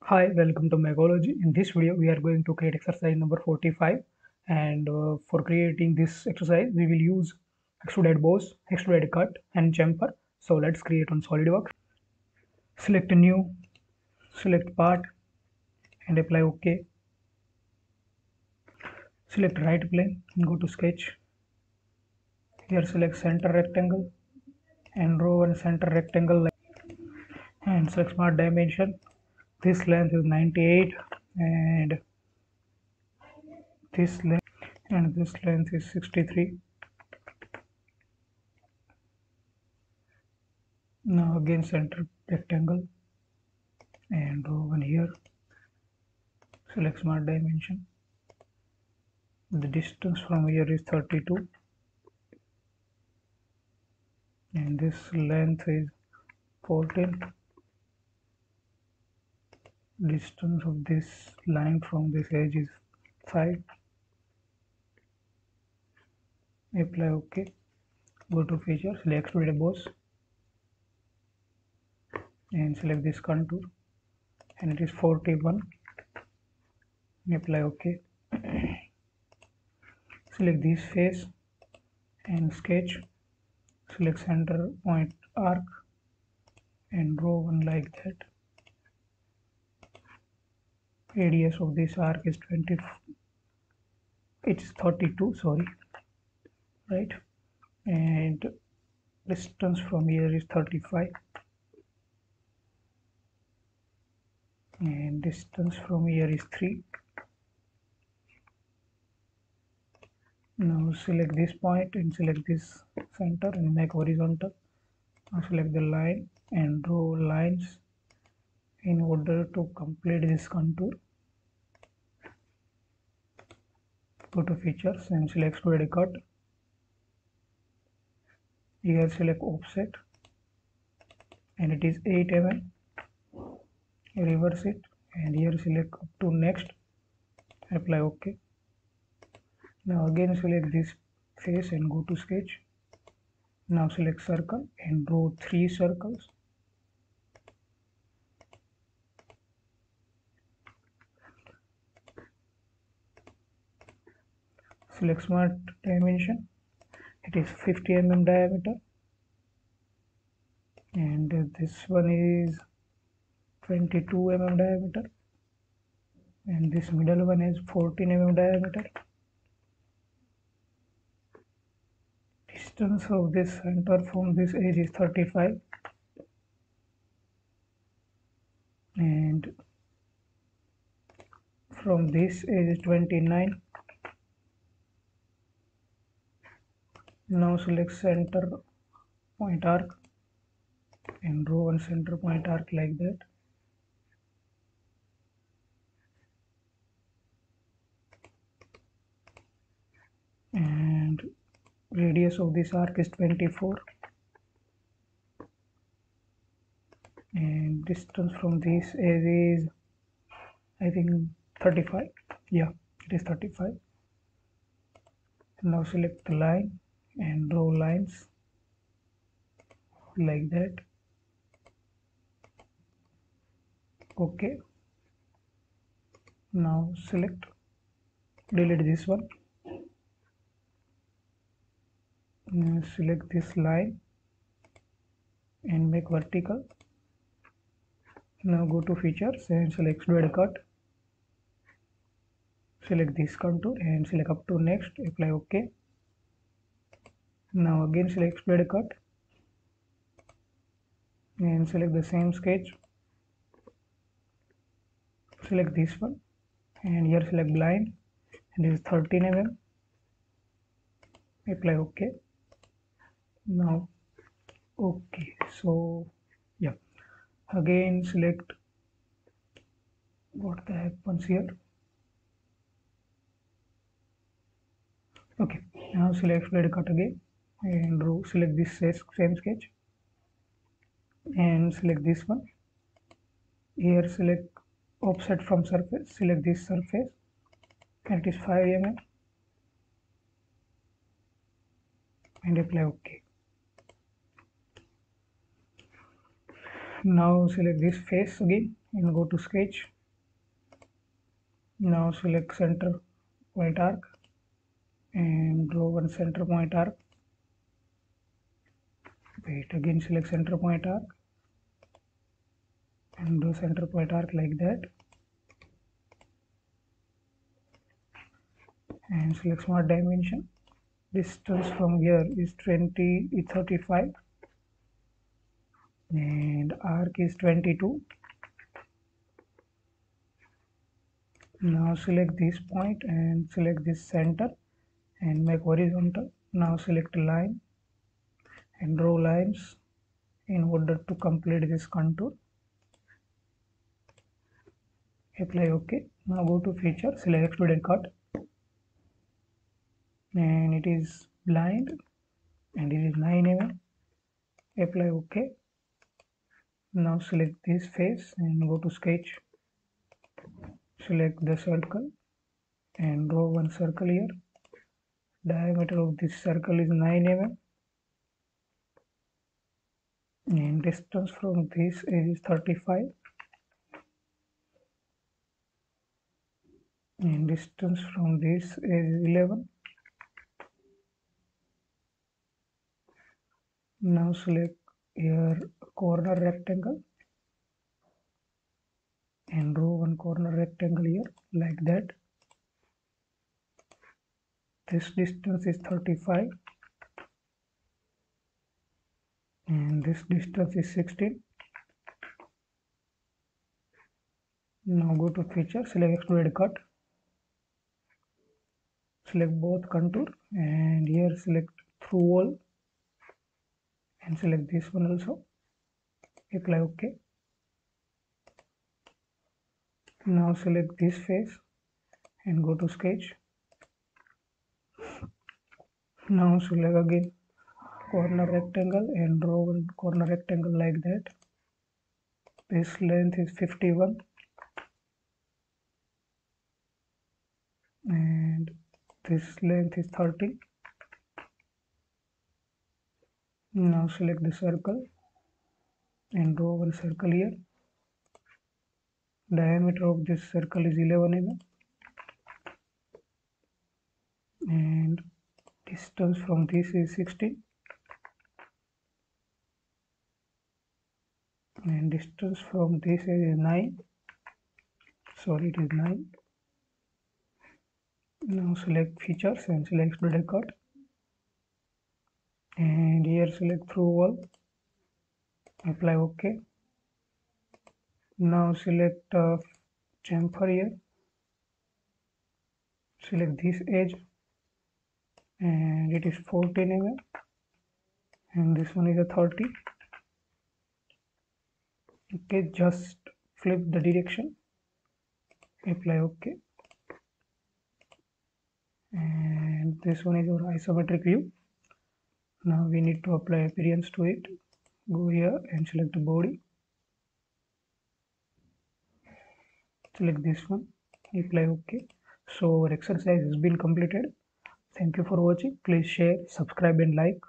Hi, welcome to MECHOLOGY. In this video, we are going to create exercise number 45, and for creating this exercise, we will use extruded boss, extruded cut, and chamfer. So let's create on SolidWorks. Select new, select part, and apply OK. Select right plane and go to sketch. Here select center rectangle and draw one center rectangle and select smart dimension. This length is 98 and this length is 63. Now again center rectangle and draw one here. Select smart dimension. The distance from here is 32 and this length is 14. Distance of this line from this edge is 5. Apply OK. Go to feature, select extruded boss and select this contour and it is 41. Apply OK. Select this face and sketch. Select center point arc and draw one like that. Radius of this arc is 20. It's 32. Sorry, right? And distance from here is 35. And distance from here is 3. Now select this point and select this center and make horizontal. Now select the line and draw lines in order to complete this contour. Go to features and select extruded cut. Here select offset and it is 8 mm. Reverse it and here select up to next. Apply OK. Now again select this face and go to sketch. Now select circle and draw 3 circles. Select smart dimension. It is 50 mm diameter and this one is 22 mm diameter and this middle one is 14 mm diameter. Distance of this center from this edge is 35 and from this edge is 29. Now select center point arc and draw one center point arc like that. And radius of this arc is 24 and distance from this edge is I think 35. Yeah, it is 35. Now select the line and draw lines like that. OK. Now delete this one. Now select this line and make vertical. Now go to features and select extruded cut. Select this contour and select up to next. Apply OK. Now again select extruded cut and select the same sketch. Select this one and here select blind and this is 13 mm. Apply OK. Now OK. So yeah, again select what happens here. Okay, now select extruded cut again and select this same sketch and select this one. Here select offset from surface. Select this surface and it is 5 mm and apply OK. Now select this face again and go to sketch Now select center point arc and draw one center point arc. Wait, again select center point arc and draw center point arc like that, and select smart dimension. Distance from here is 35 and arc is 22. Now select this point and select this center and make horizontal. Now select line and draw lines in order to complete this contour. Apply OK. Now go to feature, select extruded cut, and it is blind and it is 9 mm. Apply OK. Now select this face and go to sketch. Select the circle and draw one circle here. Diameter of this circle is 9 mm and distance from this is 35 and distance from this is 11. Now select here corner rectangle and draw one corner rectangle here like that. This distance is 35 and this distance is 16. Now go to feature, select extruded cut, select both contour and here select through wall and select this one also. Apply OK. Now select this face and go to sketch. Now select again corner rectangle and draw one corner rectangle like that. This length is 51 and this length is 30. Now select the circle and draw one circle here. Diameter of this circle is 11 mm and distance from this is 16 and distance from this is 9. Sorry, it is 9. Now select features and select extruded cut and here select through wall. Apply OK. Now select chamfer here. Select this edge and it is 14 mm and this one is a 30. Okay, just flip the direction. Apply OK. And this one is our isometric view. Now we need to apply appearance to it. Go here and select the body. Select this one. Apply OK. So our exercise has been completed. Thank you for watching. Please share, subscribe and like.